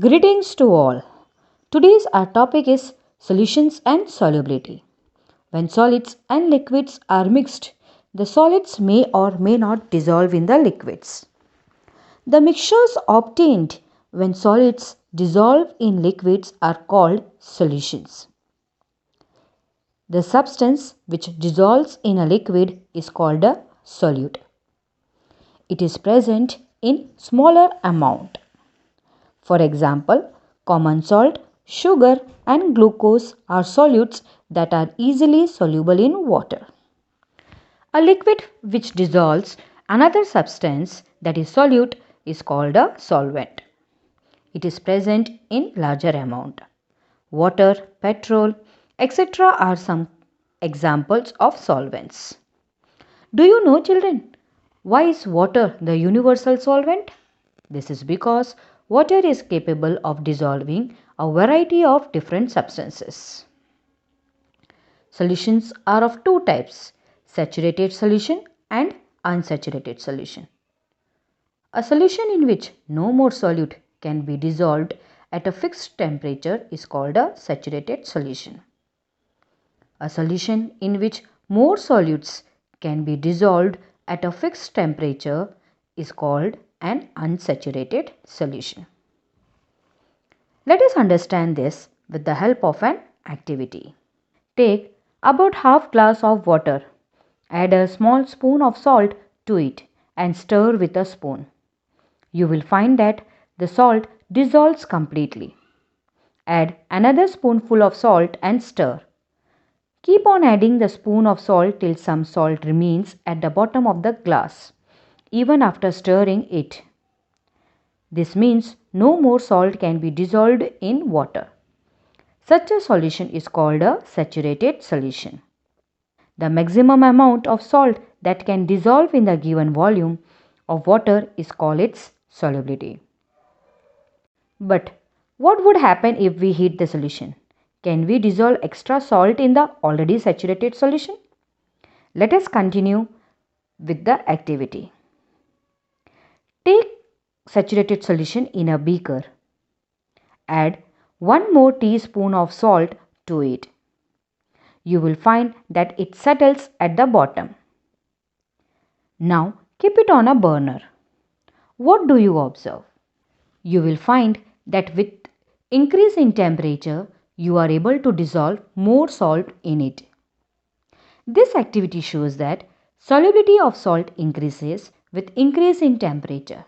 Greetings to all. Today's our topic is solutions and solubility. When solids and liquids are mixed, the solids may or may not dissolve in the liquids. The mixtures obtained when solids dissolve in liquids are called solutions. The substance which dissolves in a liquid is called a solute. It is present in smaller amount. For example, common salt, sugar and glucose are solutes that are easily soluble in water. A liquid which dissolves another substance that is solute is called a solvent. It is present in larger amount. Water, petrol, etc. are some examples of solvents. Do you know, children, why is water the universal solvent? This is because water is capable of dissolving a variety of different substances. Solutions are of two types, saturated solution and unsaturated solution. A solution in which no more solute can be dissolved at a fixed temperature is called a saturated solution. A solution in which more solutes can be dissolved at a fixed temperature is called an unsaturated solution. Let us understand this with the help of an activity. Take about half glass of water. Add a small spoon of salt to it and stir with a spoon. You will find that the salt dissolves completely. Add another spoonful of salt and stir. Keep on adding the spoon of salt till some salt remains at the bottom of the glass, even after stirring it. This means no more salt can be dissolved in water. Such a solution is called a saturated solution. The maximum amount of salt that can dissolve in the given volume of water is called its solubility. But what would happen if we heat the solution? Can we dissolve extra salt in the already saturated solution? Let us continue with the activity. Take saturated solution in a beaker. Add 1 more teaspoon of salt to it. You will find that it settles at the bottom. Now keep it on a burner. What do you observe? You will find that with increase in temperature, you are able to dissolve more salt in it. This activity shows that solubility of salt increases with increase in temperature.